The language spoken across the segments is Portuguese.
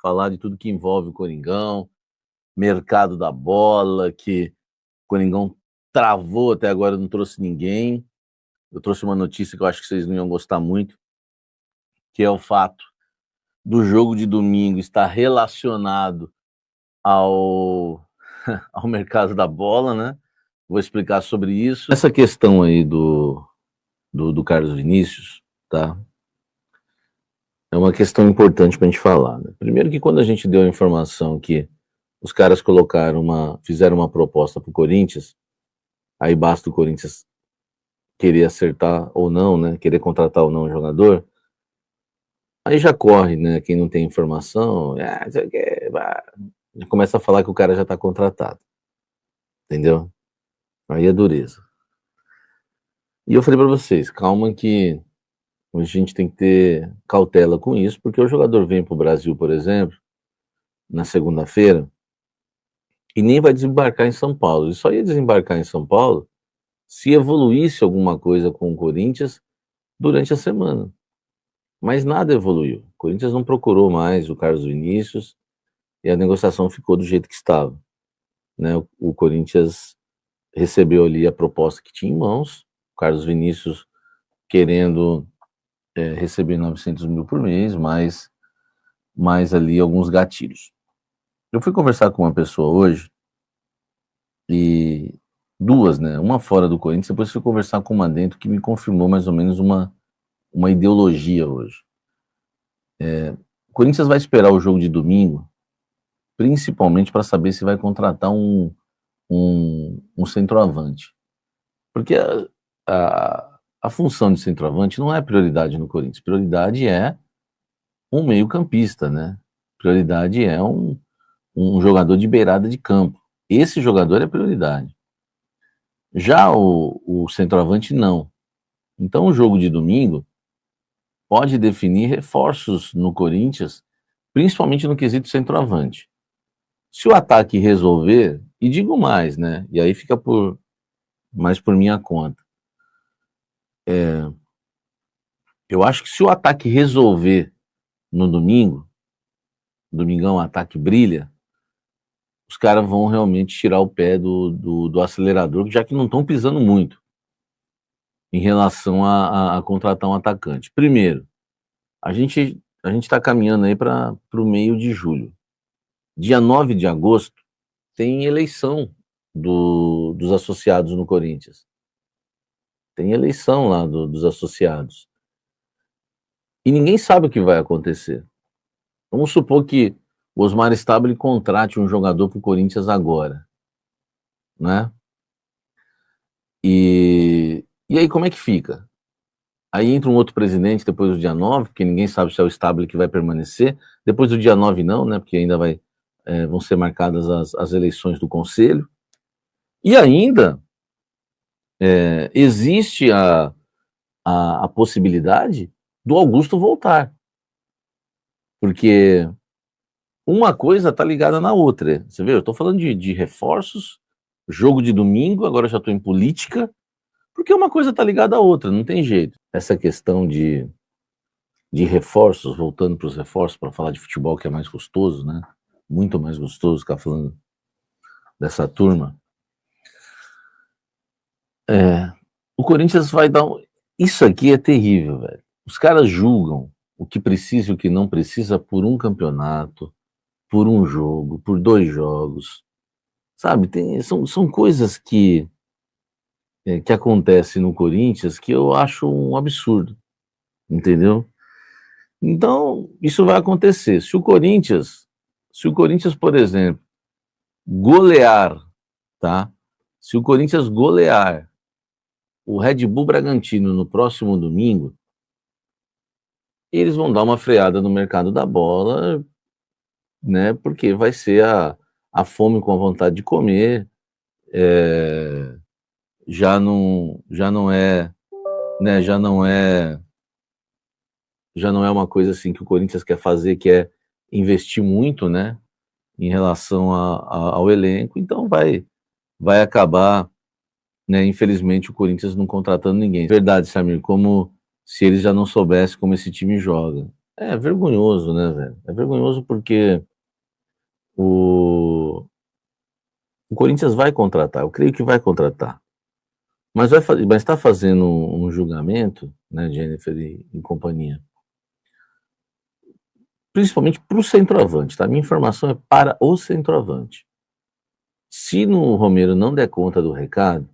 falar de tudo que envolve o Coringão, mercado da bola, que o Coringão travou até agora, não trouxe ninguém. Eu trouxe uma notícia que eu acho que vocês não iam gostar muito, que é o fato do jogo de domingo estar relacionado ao, ao mercado da bola, né? Vou explicar sobre isso. Essa questão aí do Carlos Vinícius, tá? É uma questão importante para a gente falar, né? Primeiro que quando a gente deu a informação que os caras fizeram uma proposta para o Corinthians, aí basta o Corinthians querer acertar ou não, né? Querer contratar ou não o jogador, aí já corre, né? Quem não tem informação, já começa a falar que o cara já está contratado, entendeu? Aí é dureza. E eu falei para vocês, calma que a gente tem que ter cautela com isso, porque o jogador vem para o Brasil, por exemplo, na segunda-feira, e nem vai desembarcar em São Paulo. Ele só ia desembarcar em São Paulo se evoluísse alguma coisa com o Corinthians durante a semana. Mas nada evoluiu. O Corinthians não procurou mais o Carlos Vinícius e a negociação ficou do jeito que estava, né? O Corinthians recebeu ali a proposta que tinha em mãos, o Carlos Vinícius querendo receber 900 mil por mês, mais ali alguns gatilhos. Eu fui conversar com uma pessoa hoje, e duas, né? Uma fora do Corinthians, depois fui conversar com uma dentro que me confirmou mais ou menos uma ideologia hoje. O Corinthians vai esperar o jogo de domingo, principalmente para saber se vai contratar um centroavante. Porque a função de centroavante não é prioridade no Corinthians. Prioridade é um meio-campista, né? Prioridade é um jogador de beirada de campo. Esse jogador é prioridade. Já o centroavante, não. Então, o jogo de domingo pode definir reforços no Corinthians, principalmente no quesito centroavante. Se o ataque resolver, e digo mais, né? E aí fica mais por minha conta. Eu acho que se o ataque resolver no domingão o ataque brilha, os caras vão realmente tirar o pé do acelerador, já que não estão pisando muito em relação a contratar um atacante. Primeiro, a gente está caminhando aí para o meio de julho. Dia 9 de agosto tem eleição dos associados no Corinthians. Tem eleição lá dos associados. E ninguém sabe o que vai acontecer. Vamos supor que o Osmar Stabile contrate um jogador para o Corinthians agora, né? E aí como é que fica? Aí entra um outro presidente depois do dia 9, porque ninguém sabe se é o Stabile que vai permanecer. Depois do dia 9 não, né? Porque ainda vão ser marcadas as eleições do Conselho. E ainda existe a possibilidade do Augusto voltar. Porque uma coisa está ligada na outra. Você vê, eu estou falando de reforços, jogo de domingo, agora eu já estou em política, porque uma coisa está ligada à outra, não tem jeito. Essa questão de reforços, voltando para os reforços, para falar de futebol, que é mais gostoso, né? Muito mais gostoso ficar falando dessa turma. O Corinthians vai dar Isso aqui é terrível, velho. Os caras julgam o que precisa e o que não precisa por um campeonato, por um jogo, por 2 jogos. Sabe, são coisas que acontecem no Corinthians que eu acho um absurdo, entendeu? Então, isso vai acontecer. Se o Corinthians, por exemplo, golear, tá? Se o Corinthians golear o Red Bull Bragantino no próximo domingo, eles vão dar uma freada no mercado da bola, né? Porque vai ser a fome com a vontade de comer, já não é, né? Já não é uma coisa assim que o Corinthians quer fazer, que é investir muito, né? Em relação ao elenco, então vai acabar, né? Infelizmente o Corinthians não contratando ninguém. Verdade, Samir, como se eles já não soubessem como esse time joga. É vergonhoso, né, velho? É vergonhoso porque o, o Corinthians vai contratar, eu creio que vai contratar. Mas está fazendo um julgamento, né, Jennifer e companhia, principalmente para o centroavante, tá? Minha informação é para o centroavante. Se no Romero não der conta do recado,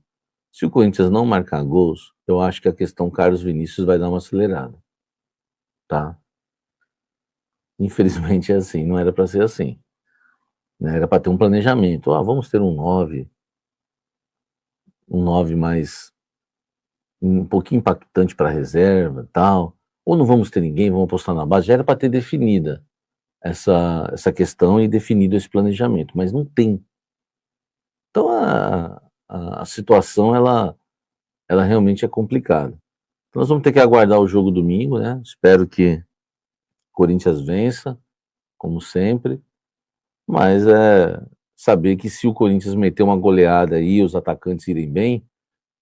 se o Corinthians não marcar gols, eu acho que a questão Carlos Vinícius vai dar uma acelerada, tá? Infelizmente é assim, não era para ser assim, né? Era para ter um planejamento. Vamos ter um 9 mais um pouquinho impactante para a reserva, tal. Ou não vamos ter ninguém, vamos apostar na base. Já era para ter definida essa questão e definido esse planejamento, mas não tem. Então a situação ela realmente é complicada. Então nós vamos ter que aguardar o jogo domingo, né? Espero que o Corinthians vença, como sempre, mas saber que se o Corinthians meter uma goleada aí, os atacantes irem bem,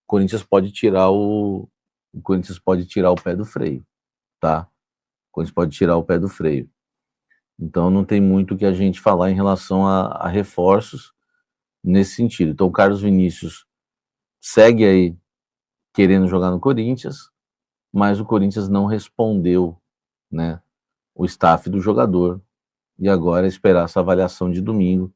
o Corinthians pode tirar o pé do freio, tá? O Corinthians pode tirar o pé do freio. Então não tem muito o que a gente falar em relação a reforços nesse sentido. Então o Carlos Vinícius segue aí querendo jogar no Corinthians, mas o Corinthians não respondeu, né, o staff do jogador. E agora é esperar essa avaliação de domingo,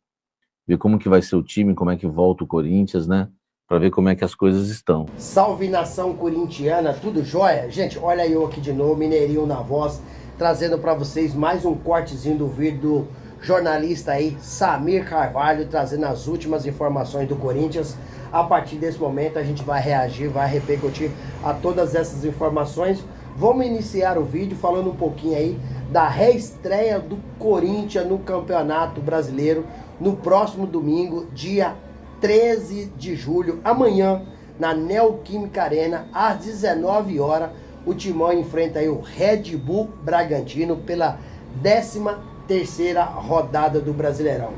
ver como que vai ser o time, como é que volta o Corinthians, né, para ver como é que as coisas estão. Salve nação corintiana, tudo jóia? Gente, olha eu aqui de novo, Mineirinho na voz, trazendo para vocês mais um cortezinho do vídeo do jornalista aí, Samir Carvalho, trazendo as últimas informações do Corinthians. A partir desse momento a gente vai reagir, vai repercutir a todas essas informações. Vamos iniciar o vídeo falando um pouquinho aí da reestreia do Corinthians no Campeonato Brasileiro no próximo domingo, dia 13 de julho, amanhã, na Neoquímica Arena, às 19 horas, o Timão enfrenta aí o Red Bull Bragantino pela 13ª rodada do Brasileirão.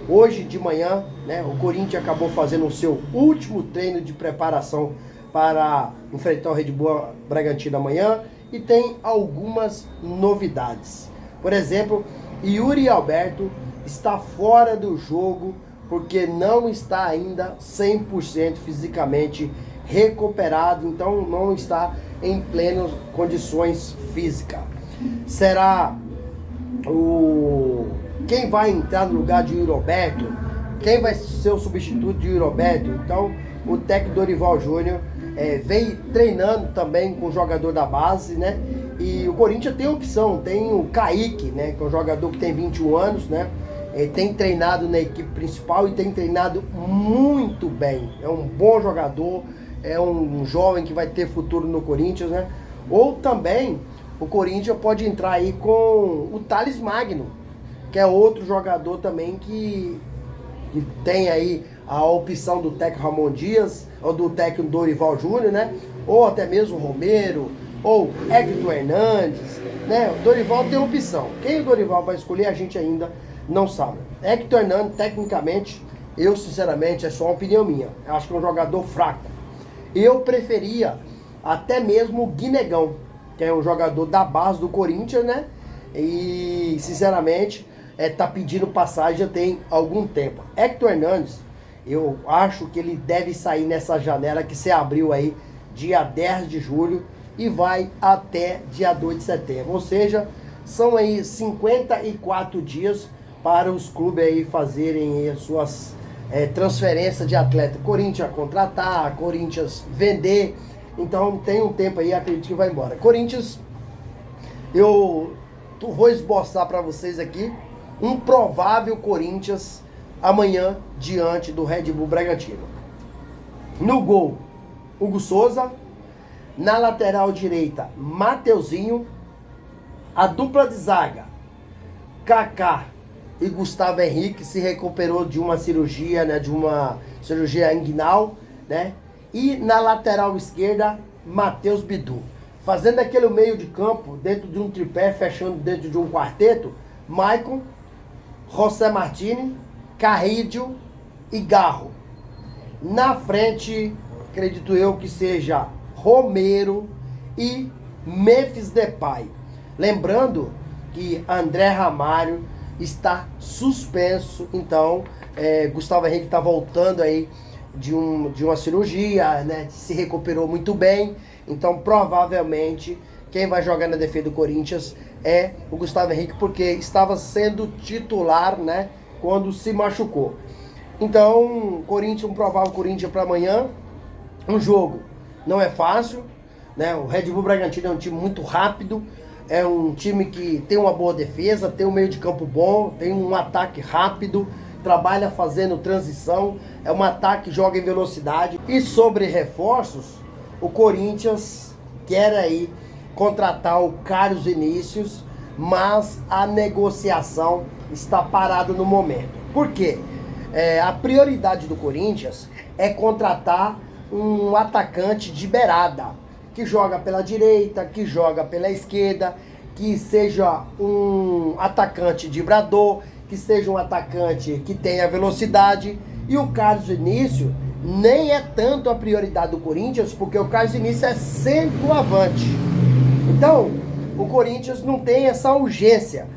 Hoje de manhã, né, o Corinthians acabou fazendo o seu último treino de preparação para enfrentar o Red Bull Bragantino amanhã e tem algumas novidades. Por exemplo, Yuri Alberto está fora do jogo porque não está ainda 100% fisicamente recuperado, então não está em plenas condições físicas. Será quem vai entrar no lugar de Yuri Alberto? Quem vai ser o substituto de Yuri Alberto? Então, o técnico Dorival Júnior vem treinando também com o jogador da base, né? E o Corinthians tem opção, tem o Kaique, né? Que é um jogador que tem 21 anos, né? Tem treinado na equipe principal e tem treinado muito bem. É um bom jogador, é um jovem que vai ter futuro no Corinthians, né? Ou também o Corinthians pode entrar aí com o Thales Magno, que é outro jogador também que tem aí a opção do técnico Ramon Dias, ou do técnico Dorival Júnior, né? Ou até mesmo o Romero, ou Hector Hernandes, né? O Dorival tem opção. Quem o Dorival vai escolher a gente ainda não sabe. Hector Hernandes, tecnicamente, eu sinceramente, é só uma opinião minha, eu acho que é um jogador fraco. Eu preferia até mesmo o Guinegão, que é um jogador da base do Corinthians, né? E sinceramente tá pedindo passagem já tem algum tempo. Hector Hernandes, eu acho que ele deve sair nessa janela que se abriu aí dia 10 de julho e vai até dia 2 de setembro. Ou seja, são aí 54 dias para os clubes aí fazerem as suas transferências de atleta. Corinthians contratar, Corinthians vender. Então tem um tempo aí, acredito que vai embora. Corinthians, eu vou esboçar para vocês aqui um provável Corinthians amanhã diante do Red Bull Bragantino. No gol, Hugo Souza. Na lateral direita, Mateuzinho. A dupla de zaga, Kaká e Gustavo Henrique, se recuperou de uma cirurgia, né, de uma cirurgia inguinal, né? E na lateral esquerda, Matheus Bidu. Fazendo aquele meio de campo, dentro de um tripé, fechando dentro de um quarteto, Maicon, José Martini, Carrídio e Garro. Na frente, acredito eu que seja Romero e Memphis Depay. Lembrando que André Ramalho está suspenso. Então, Gustavo Henrique está voltando aí de uma cirurgia, né? Se recuperou muito bem. Então, provavelmente, quem vai jogar na defesa do Corinthians é o Gustavo Henrique, porque estava sendo titular, né? Quando se machucou. Então, um provável Corinthians para amanhã. Um jogo não é fácil, né? O Red Bull Bragantino é um time muito rápido, é um time que tem uma boa defesa, tem um meio de campo bom, tem um ataque rápido, trabalha fazendo transição, é um ataque que joga em velocidade. E sobre reforços, o Corinthians quer aí contratar o Carlos Vinícius, mas a negociação está parada no momento. Por quê? A prioridade do Corinthians é contratar um atacante de beirada, que joga pela direita, que joga pela esquerda, que seja um atacante driblador, que seja um atacante que tenha velocidade. E o Carlos Vinícius nem é tanto a prioridade do Corinthians, porque o Carlos Vinícius é centroavante. Então, o Corinthians não tem essa urgência.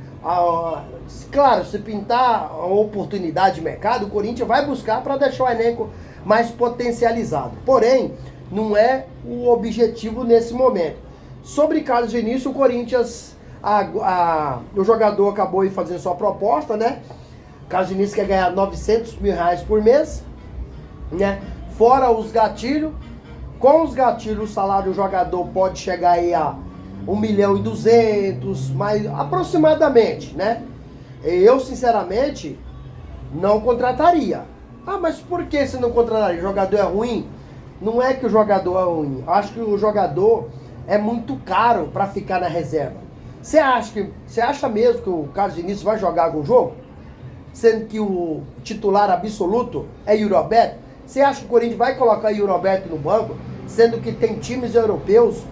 Claro, se pintar uma oportunidade de mercado, o Corinthians vai buscar para deixar o elenco mais potencializado. Porém, não é o objetivo nesse momento. Sobre Carlos Vinícius, o Corinthians, o jogador acabou fazendo sua proposta, né? Carlos Vinícius quer ganhar R$900 mil por mês, né? Fora os gatilhos. Com os gatilhos, o salário do jogador pode chegar aí a 1.200.000, mais aproximadamente, né? Eu, sinceramente, não contrataria. Mas por que você não contrataria? O jogador é ruim? Não é que o jogador é ruim. Acho que o jogador é muito caro para ficar na reserva. Você acha mesmo que o Carlos Vinícius vai jogar algum jogo? Sendo que o titular absoluto é Yuri Alberto? Você acha que o Corinthians vai colocar Yuri Alberto no banco? Sendo que tem times europeus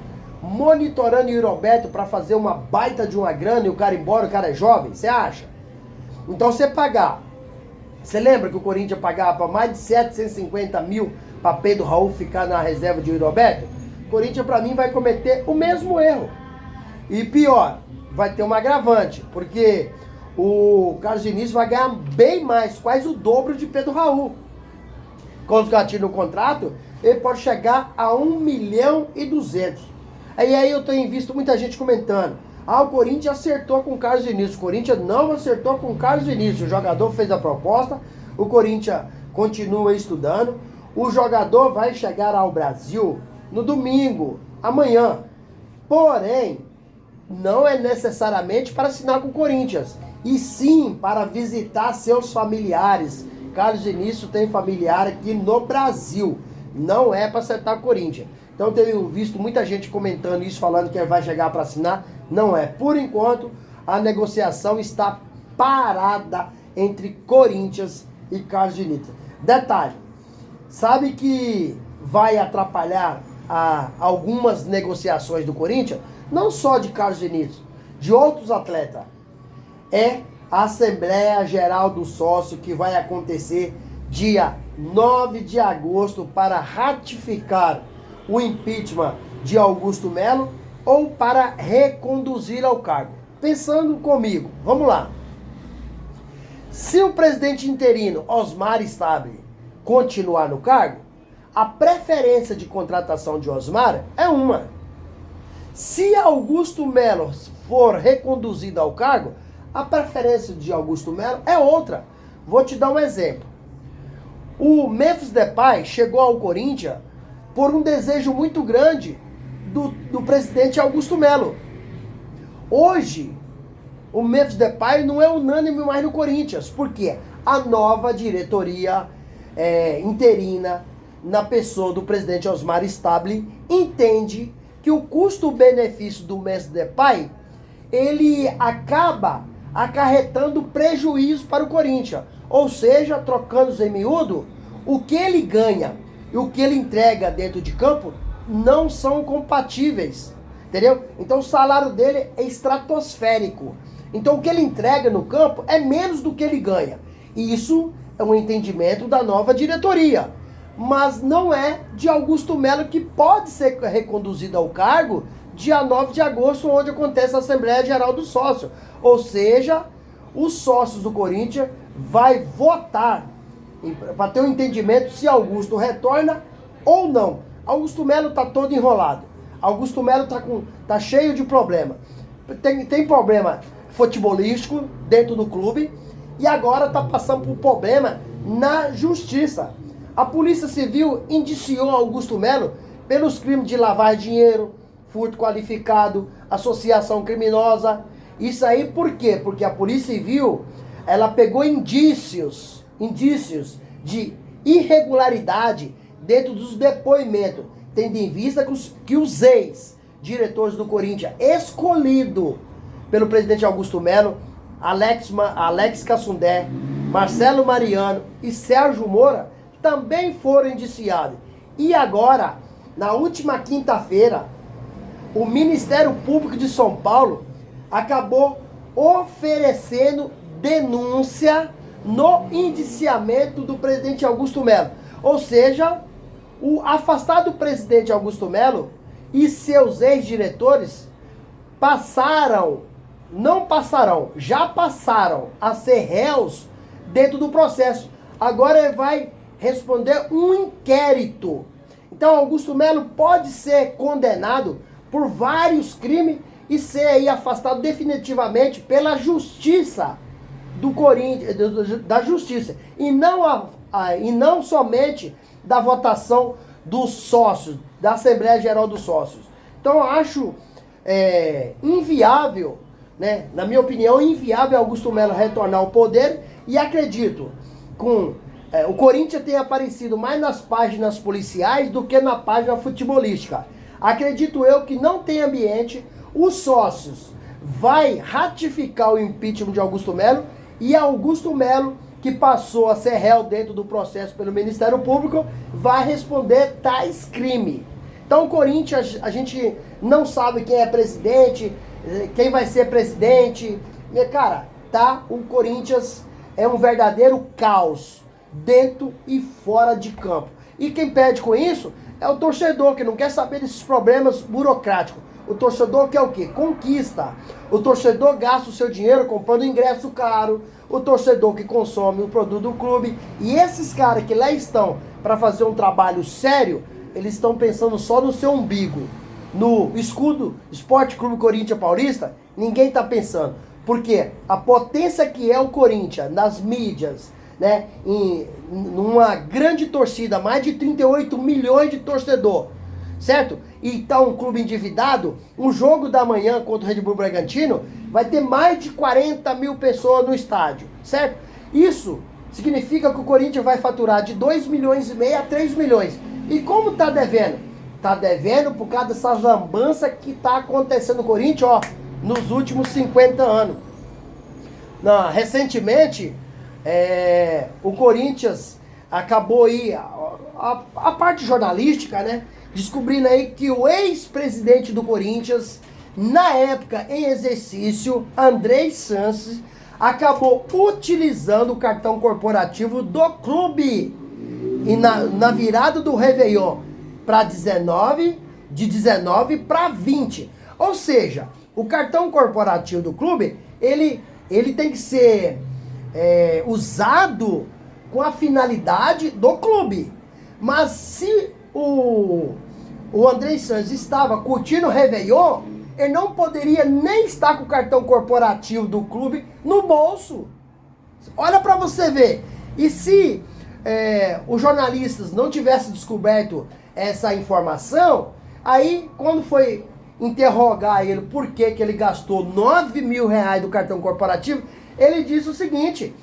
monitorando Yuri Alberto para fazer uma baita de uma grana e o cara ir embora, o cara é jovem? Você acha? Então você pagar. Você lembra que o Corinthians pagava mais de 750 mil para Pedro Raul ficar na reserva de Yuri Alberto? O Corinthians, para mim, vai cometer o mesmo erro. E pior, vai ter um agravante, porque o Carlos Vinícius vai ganhar bem mais, quase o dobro de Pedro Raul. Com os gatilhos no contrato, ele pode chegar a 1.200.000. Aí eu tenho visto muita gente comentando: o Corinthians acertou com o Carlos Vinícius. O Corinthians não acertou com o Carlos Vinícius. O jogador fez a proposta, o Corinthians continua estudando. O jogador vai chegar ao Brasil no domingo, amanhã. Porém, não é necessariamente para assinar com o Corinthians, e sim para visitar seus familiares. Carlos Vinícius tem familiar aqui no Brasil. Não é para acertar com o Corinthians. Então tenho visto muita gente comentando isso, falando que ele vai chegar para assinar. Não é. Por enquanto, a negociação está parada entre Corinthians e Carlos Vinícius. Detalhe, sabe que vai atrapalhar algumas negociações do Corinthians? Não só de Carlos Vinícius, de outros atletas. É a Assembleia Geral do Sócio, que vai acontecer dia 9 de agosto para ratificar o impeachment de Augusto Melo ou para reconduzir ao cargo. Pensando comigo, vamos lá. Se o presidente interino Osmar Stabile continuar no cargo, a preferência de contratação de Osmar é uma. Se Augusto Melo for reconduzido ao cargo, a preferência de Augusto Melo é outra. Vou te dar um exemplo. O Memphis Depay chegou ao Corinthians por um desejo muito grande do presidente Augusto Melo. Hoje, o Memphis Depay não é unânime mais no Corinthians, porque a nova diretoria interina, na pessoa do presidente Osmar Stabile, entende que o custo-benefício do Memphis Depay, ele acaba acarretando prejuízo para o Corinthians. Ou seja, trocando em miúdo, o que ele ganha e o que ele entrega dentro de campo não são compatíveis, entendeu? Então o salário dele é estratosférico. Então o que ele entrega no campo é menos do que ele ganha. E isso é um entendimento da nova diretoria. Mas não é de Augusto Melo, que pode ser reconduzido ao cargo dia 9 de agosto, onde acontece a Assembleia Geral do Sócio. Ou seja, os sócios do Corinthians vai votar para ter um entendimento se Augusto retorna ou não. Augusto Melo tá todo enrolado. Augusto Melo tá cheio de problema. Tem problema futebolístico dentro do clube e agora tá passando por problema na justiça. A Polícia Civil indiciou Augusto Melo pelos crimes de lavar dinheiro, furto qualificado, associação criminosa. Isso aí por quê? Porque a Polícia Civil, ela pegou indícios de irregularidade dentro dos depoimentos, tendo em vista que os ex-diretores do Corinthians, escolhido pelo presidente Augusto Melo, Alex Cassundé, Marcelo Mariano e Sérgio Moura, também foram indiciados. E agora, na última quinta-feira, o Ministério Público de São Paulo acabou oferecendo denúncia no indiciamento do presidente Augusto Melo. Ou seja, o afastado presidente Augusto Melo e seus ex-diretores já passaram a ser réus dentro do processo. Agora ele vai responder um inquérito. Então Augusto Melo pode ser condenado por vários crimes e ser aí afastado definitivamente pela justiça do Corinthians, da justiça, e não somente da votação dos sócios, da Assembleia Geral dos Sócios. Então eu acho inviável, né, na minha opinião, inviável Augusto Melo retornar ao poder, e acredito com o Corinthians tem aparecido mais nas páginas policiais do que na página futebolística. Acredito eu que não tem ambiente. Os sócios vai ratificar o impeachment de Augusto Melo, e Augusto Melo, que passou a ser réu dentro do processo pelo Ministério Público, vai responder tais crimes. Então o Corinthians, a gente não sabe quem é presidente, quem vai ser presidente. Cara, o Corinthians é um verdadeiro caos dentro e fora de campo. E quem perde com isso é o torcedor, que não quer saber desses problemas burocráticos. O torcedor quer o quê? Conquista. O torcedor gasta o seu dinheiro comprando ingresso caro. O torcedor que consome o produto do clube. E esses caras que lá estão para fazer um trabalho sério, eles estão pensando só no seu umbigo. No escudo Esporte Clube Corinthians Paulista, ninguém está pensando. Porque a potência que é o Corinthians nas mídias, né, numa grande torcida, mais de 38 milhões de torcedor, certo? E tá um clube endividado, um jogo da manhã contra o Red Bull Bragantino, vai ter mais de 40 mil pessoas no estádio, certo? Isso significa que o Corinthians vai faturar de 2 milhões e meio a 3 milhões. E como tá devendo? Tá devendo por causa dessa lambança que tá acontecendo no Corinthians, nos últimos 50 anos. Recentemente, o Corinthians acabou aí, a parte jornalística, né, descobrindo aí que o ex-presidente do Corinthians, na época em exercício, Andrés Sanches, acabou utilizando o cartão corporativo do clube. E na virada do Réveillon para de 19 para 20. Ou seja, o cartão corporativo do clube, ele tem que ser usado com a finalidade do clube. Mas se o Andrés Sanches estava curtindo o Réveillon, ele não poderia nem estar com o cartão corporativo do clube no bolso. Olha para você ver. E se os jornalistas não tivessem descoberto essa informação, aí quando foi interrogar ele por que ele gastou 9 mil reais do cartão corporativo, ele disse o seguinte,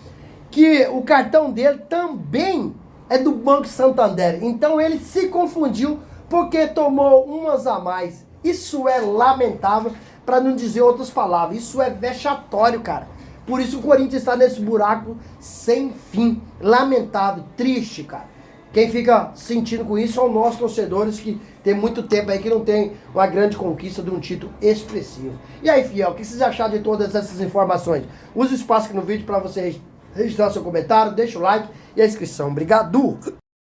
que o cartão dele também é do Banco Santander. Então ele se confundiu porque tomou umas a mais. Isso é lamentável, para não dizer outras palavras. Isso é vexatório, cara. Por isso o Corinthians está nesse buraco sem fim. Lamentável, triste, cara. Quem fica sentindo com isso são nós, torcedores, que tem muito tempo aí que não tem uma grande conquista de um título expressivo. E aí, fiel, o que vocês acharam de todas essas informações? Use o espaço aqui no vídeo para você registrar seu comentário, deixa o like e a inscrição. Obrigado!